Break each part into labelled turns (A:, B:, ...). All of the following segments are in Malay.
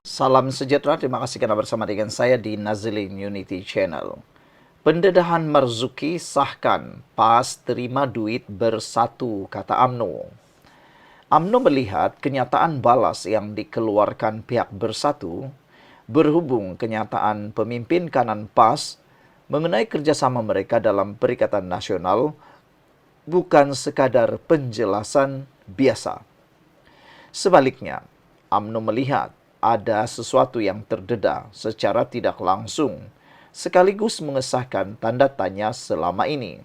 A: Salam sejahtera, terima kasih karena bersama dengan saya di Nazilin Unity Channel. Pendedahan Marzuki sahkan, PAS terima duit bersatu, kata AMNO. AMNO melihat kenyataan balas yang dikeluarkan pihak bersatu berhubung kenyataan pemimpin kanan PAS mengenai kerjasama mereka dalam Perikatan Nasional bukan sekadar penjelasan biasa. Sebaliknya, AMNO melihat ada sesuatu yang terdedah secara tidak langsung, sekaligus mengesahkan tanda tanya selama ini.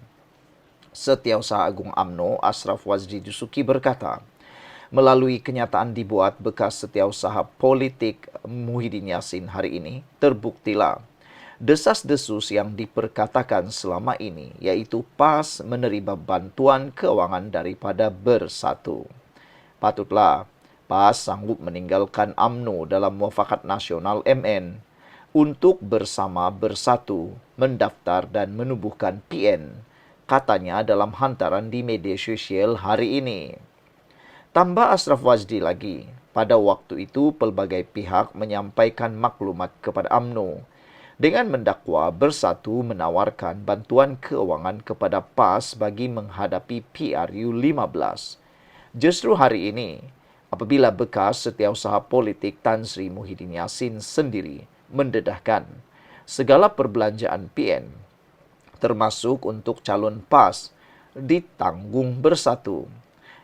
A: Setiausaha Agung AMNO, Ashraf Wazdi Dusuki berkata, melalui kenyataan dibuat bekas setiausaha politik Muhyiddin Yassin hari ini, terbuktilah desas-desus yang diperkatakan selama ini, yaitu PAS menerima bantuan keuangan daripada Bersatu. Patutlah PAS sanggup meninggalkan AMNO dalam Muafakat Nasional MN untuk bersama bersatu mendaftar dan menubuhkan PN, katanya dalam hantaran di media sosial hari ini. Tambah Ashraf Wazdi lagi, pada waktu itu pelbagai pihak menyampaikan maklumat kepada AMNO dengan mendakwa Bersatu menawarkan bantuan keuangan kepada PAS bagi menghadapi PRU 15. Justru hari ini, apabila bekas setiausaha politik Tan Sri Muhyiddin Yassin sendiri mendedahkan segala perbelanjaan PN, termasuk untuk calon PAS, ditanggung Bersatu.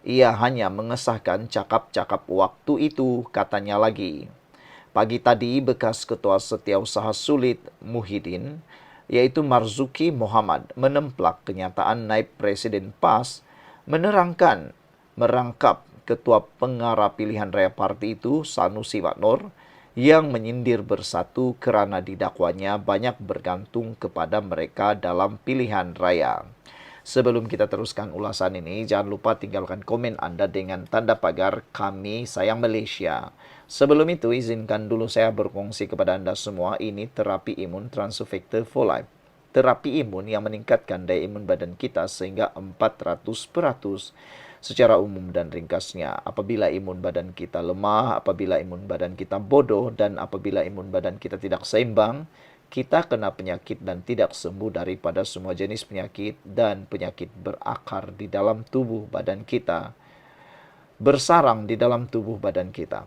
A: Ia hanya mengesahkan cakap-cakap waktu itu, katanya lagi. Pagi tadi, bekas Ketua Setiausaha Sulit Muhyiddin, yaitu Marzuki Muhammad, menemplak kenyataan naib Presiden PAS, menerangkan merangkap Ketua Pengarah Pilihan Raya Parti itu, Sanusi Maknor, yang menyindir Bersatu kerana didakwanya banyak bergantung kepada mereka dalam pilihan raya. Sebelum kita teruskan ulasan ini, jangan lupa tinggalkan komen Anda dengan tanda pagar Kami Sayang Malaysia. Sebelum itu, izinkan dulu saya berkongsi kepada Anda semua, ini terapi imun Transufactor for Life. Terapi imun yang meningkatkan daya imun badan kita sehingga 400% secara umum dan ringkasnya. Apabila imun badan kita lemah, apabila imun badan kita bodoh, dan apabila imun badan kita tidak seimbang, kita kena penyakit dan tidak sembuh daripada semua jenis penyakit, dan penyakit berakar di dalam tubuh badan kita, bersarang di dalam tubuh badan kita.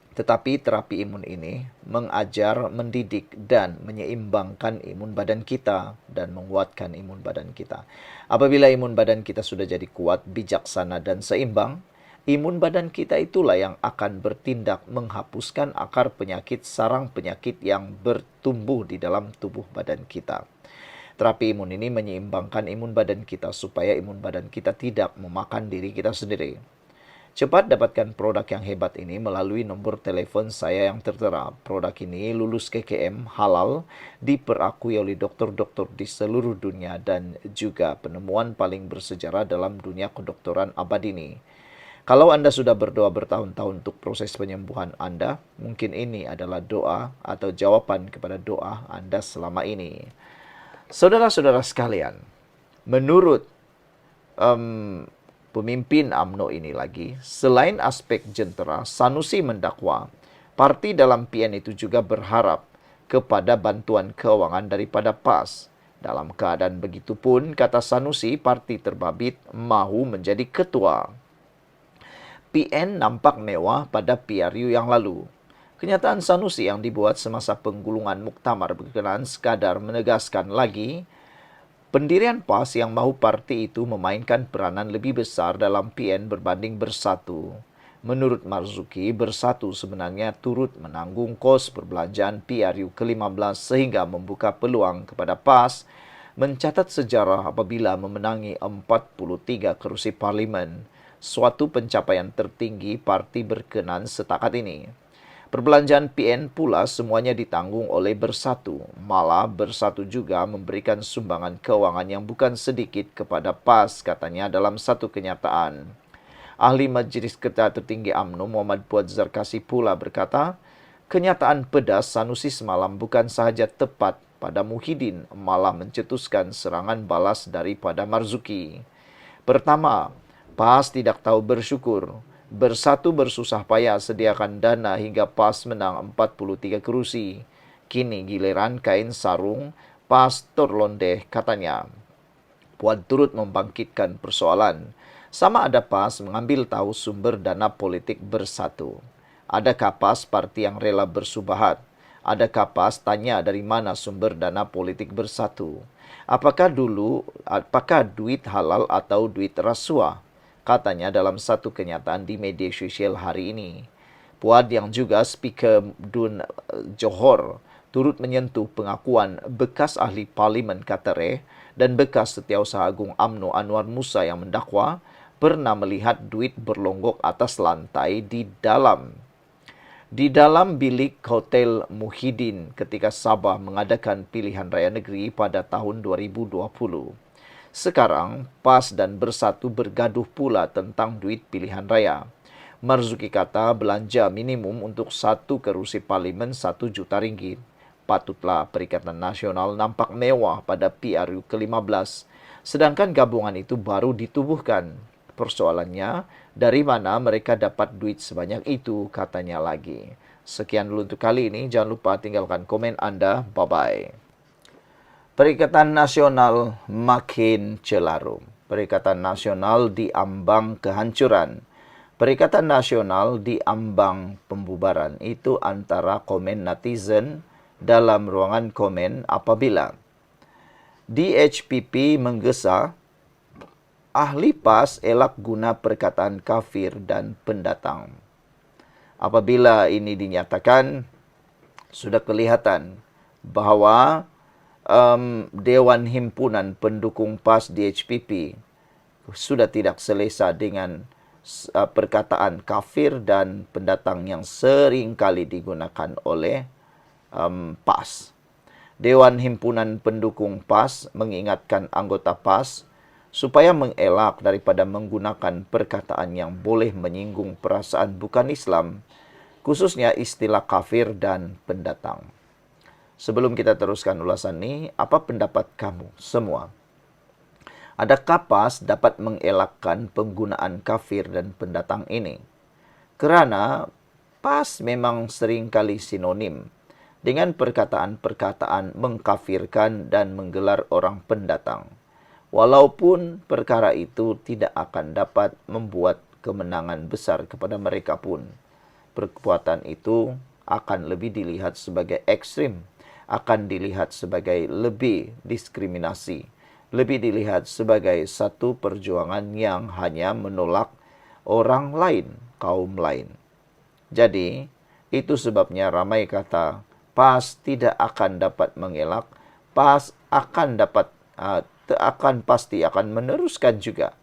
A: Tetapi terapi imun ini mengajar, mendidik, dan menyeimbangkan imun badan kita dan menguatkan imun badan kita. Apabila imun badan kita sudah jadi kuat, bijaksana, dan seimbang, imun badan kita itulah yang akan bertindak menghapuskan akar penyakit, sarang penyakit yang bertumbuh di dalam tubuh badan kita. Terapi imun ini menyeimbangkan imun badan kita supaya imun badan kita tidak memakan diri kita sendiri. Cepat dapatkan produk yang hebat ini melalui nombor telefon saya yang tertera. Produk ini lulus KKM, halal, diperakui oleh doktor-doktor di seluruh dunia, dan juga penemuan paling bersejarah dalam dunia kedokteran abad ini. Kalau Anda sudah berdoa bertahun-tahun untuk proses penyembuhan Anda, mungkin ini adalah doa atau jawaban kepada doa Anda selama ini. Saudara-saudara sekalian, menurut pemimpin AMNO ini lagi, selain aspek jentera, Sanusi mendakwa parti dalam PN itu juga berharap kepada bantuan keuangan daripada PAS. Dalam keadaan begitu pun, kata Sanusi, parti terbabit mahu menjadi ketua. PN nampak mewah pada PRU yang lalu. Kenyataan Sanusi yang dibuat semasa penggulungan muktamar berkenaan sekadar menegaskan lagi, pendirian PAS yang mahu parti itu memainkan peranan lebih besar dalam PN berbanding Bersatu. Menurut Marzuki, Bersatu sebenarnya turut menanggung kos perbelanjaan PRU ke-15 sehingga membuka peluang kepada PAS mencatat sejarah apabila memenangi 43 kerusi parlimen, suatu pencapaian tertinggi parti berkenan setakat ini. Perbelanjaan PN pula semuanya ditanggung oleh Bersatu. Malah Bersatu juga memberikan sumbangan keuangan yang bukan sedikit kepada PAS, katanya dalam satu kenyataan. Ahli Majlis Ketua Tertinggi AMNO Muhammad Puad Zarkasi pula berkata, kenyataan pedas Sanusi semalam bukan sahaja tepat pada Muhyiddin, malah mencetuskan serangan balas daripada Marzuki. Pertama, PAS tidak tahu bersyukur. Bersatu bersusah payah sediakan dana hingga PAS menang 43 kursi. Kini giliran kain sarung Pastor Londeh, katanya. Puan turut membangkitkan persoalan. Sama ada PAS mengambil tahu sumber dana politik bersatu. Adakah PAS parti yang rela bersubahat? Adakah PAS tanya dari mana sumber dana politik bersatu? Apakah duit halal atau duit rasuah? Katanya dalam satu kenyataan di media sosial hari ini. Puan yang juga Speaker Dun Johor turut menyentuh pengakuan bekas ahli parlimen Qatar dan bekas Setiausaha Agung UMNO Anwar Musa yang mendakwa pernah melihat duit berlonggok atas lantai di dalam bilik Hotel Muhyiddin ketika Sabah mengadakan pilihan raya negeri pada tahun 2020. Sekarang, PAS dan Bersatu bergaduh pula tentang duit pilihan raya. Marzuki kata belanja minimum untuk satu kerusi parlimen 1 juta ringgit. Patutlah Perikatan Nasional nampak mewah pada PRU ke-15, sedangkan gabungan itu baru ditubuhkan. Persoalannya, dari mana mereka dapat duit sebanyak itu, katanya lagi. Sekian dulu untuk kali ini, jangan lupa tinggalkan komen Anda. Bye-bye. Perikatan Nasional makin celarum. Perikatan Nasional diambang kehancuran. Perikatan Nasional diambang pembubaran. Itu antara komen netizen dalam ruangan komen apabila DHPP menggesa ahli PAS elak guna perkataan kafir dan pendatang. Apabila ini dinyatakan, sudah kelihatan bahawa Dewan Himpunan Pendukung PAS DHPP sudah tidak selesa dengan perkataan kafir dan pendatang yang sering kali digunakan oleh PAS. Dewan Himpunan Pendukung PAS mengingatkan anggota PAS supaya mengelak daripada menggunakan perkataan yang boleh menyinggung perasaan bukan Islam, khususnya istilah kafir dan pendatang. Sebelum kita teruskan ulasan ini, apa pendapat kamu semua? Adakah PAS dapat mengelakkan penggunaan kafir dan pendatang ini? Kerana PAS memang seringkali sinonim dengan perkataan-perkataan mengkafirkan dan menggelar orang pendatang. Walaupun perkara itu tidak akan dapat membuat kemenangan besar kepada mereka pun, perbuatan itu akan lebih dilihat sebagai ekstrim, akan dilihat sebagai lebih diskriminasi, lebih dilihat sebagai satu perjuangan yang hanya menolak orang lain, kaum lain. Jadi, itu sebabnya ramai kata, PAS tidak akan dapat mengelak, PAS pasti akan meneruskan juga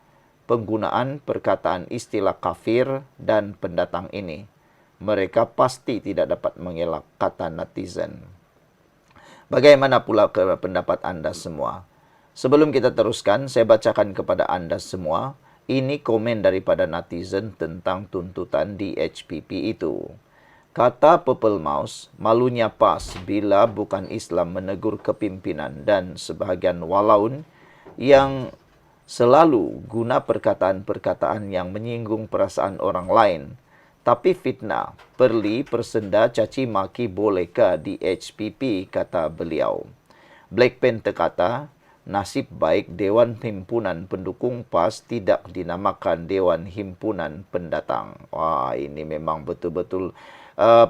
A: penggunaan perkataan istilah kafir dan pendatang ini. Mereka pasti tidak dapat mengelak, kata netizen. Bagaimana pula pendapat Anda semua? Sebelum kita teruskan, saya bacakan kepada Anda semua. Ini komen daripada netizen tentang tuntutan DHPP itu. Kata Purple Mouse, malunya PAS bila bukan Islam menegur kepimpinan dan sebahagian walaun yang selalu guna perkataan-perkataan yang menyinggung perasaan orang lain. Tapi fitnah, perli, persenda, caci maki bolehkah di HPP, kata beliau. Black Panther kata, nasib baik Dewan Himpunan Pendukung PAS tidak dinamakan Dewan Himpunan Pendatang. Wah, ini memang betul-betul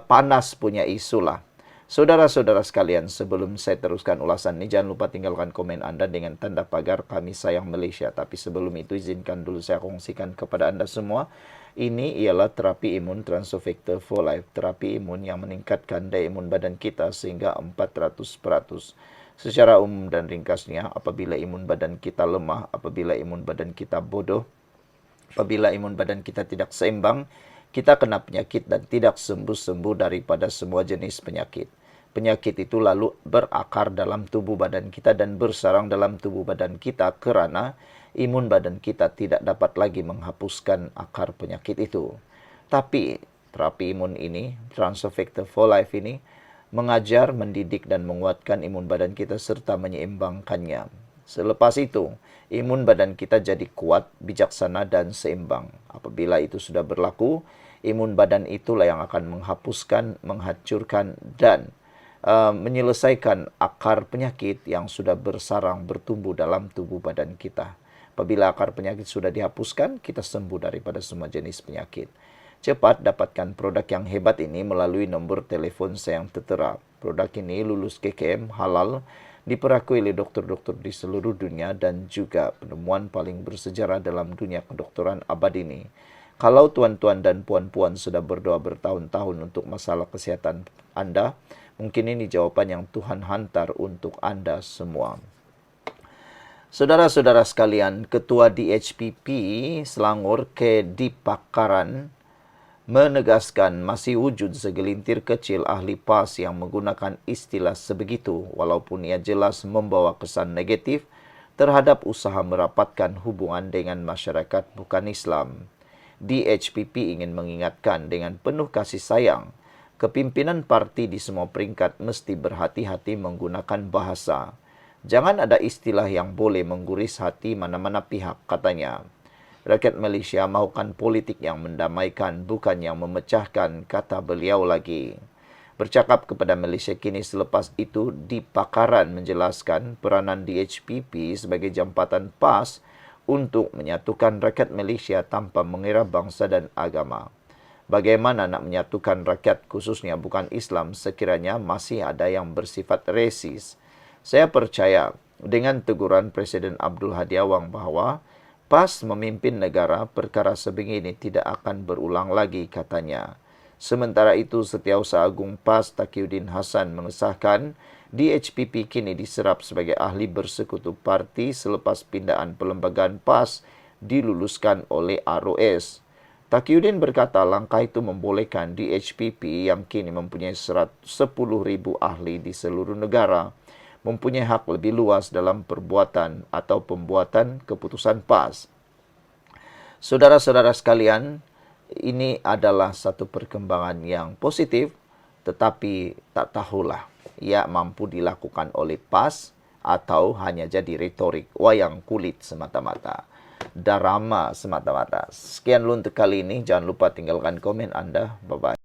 A: panas punya isu lah. Saudara-saudara sekalian, sebelum saya teruskan ulasan ini, jangan lupa tinggalkan komen Anda dengan tanda pagar Kami Sayang Malaysia. Tapi sebelum itu, izinkan dulu saya kongsikan kepada Anda semua. Ini ialah terapi imun Transofector for Life. Terapi imun yang meningkatkan daya imun badan kita sehingga 400%. Secara umum dan ringkasnya, apabila imun badan kita lemah, apabila imun badan kita bodoh, apabila imun badan kita tidak seimbang, kita kena penyakit dan tidak sembuh-sembuh daripada semua jenis penyakit. Penyakit itu lalu berakar dalam tubuh badan kita dan bersarang dalam tubuh badan kita kerana imun badan kita tidak dapat lagi menghapuskan akar penyakit itu. Tapi terapi imun ini, Transofector for Life ini, mengajar, mendidik dan menguatkan imun badan kita serta menyeimbangkannya. Selepas itu, imun badan kita jadi kuat, bijaksana, dan seimbang. Apabila itu sudah berlaku, imun badan itulah yang akan menghapuskan, menghancurkan, dan menyelesaikan akar penyakit yang sudah bersarang bertumbuh dalam tubuh badan kita. Apabila akar penyakit sudah dihapuskan, kita sembuh daripada semua jenis penyakit. Cepat dapatkan produk yang hebat ini melalui nombor telefon saya yang tertera. Produk ini lulus KKM, halal, diperakui oleh dokter-dokter di seluruh dunia dan juga penemuan paling bersejarah dalam dunia kedokteran abad ini. Kalau tuan-tuan dan puan-puan sudah berdoa bertahun-tahun untuk masalah kesehatan Anda, mungkin ini jawaban yang Tuhan hantar untuk Anda semua. Saudara-saudara sekalian, Ketua DHPP Selangor K.D. Pakaran menegaskan masih wujud segelintir kecil ahli PAS yang menggunakan istilah sebegitu walaupun ia jelas membawa kesan negatif terhadap usaha merapatkan hubungan dengan masyarakat bukan Islam. DHPP ingin mengingatkan dengan penuh kasih sayang, kepimpinan parti di semua peringkat mesti berhati-hati menggunakan bahasa. Jangan ada istilah yang boleh mengguris hati mana-mana pihak, katanya. Rakyat Malaysia mahukan politik yang mendamaikan, bukan yang memecahkan, kata beliau lagi. Bercakap kepada Malaysia Kini selepas itu, di Pakaran menjelaskan peranan DHPP sebagai jambatan PAS untuk menyatukan rakyat Malaysia tanpa mengira bangsa dan agama. Bagaimana nak menyatukan rakyat khususnya bukan Islam sekiranya masih ada yang bersifat resis? Saya percaya dengan teguran Presiden Abdul Hadi Awang bahawa PAS memimpin negara, perkara sebegini tidak akan berulang lagi, katanya. Sementara itu, Setiausaha Agung PAS Taqiyuddin Hasan mengesahkan DHPP kini diserap sebagai ahli bersekutu parti selepas pindaan perlembagaan PAS diluluskan oleh ROS. Taqiyuddin berkata langkah itu membolehkan DHPP yang kini mempunyai 10,000 ahli di seluruh negara mempunyai hak lebih luas dalam perbuatan atau pembuatan keputusan PAS. Saudara-saudara sekalian, ini adalah satu perkembangan yang positif, tetapi tak tahulah ia mampu dilakukan oleh PAS atau hanya jadi retorik, wayang kulit semata-mata, drama semata-mata. Sekian dulu untuk kali ini. Jangan lupa tinggalkan komen Anda. Bye-bye.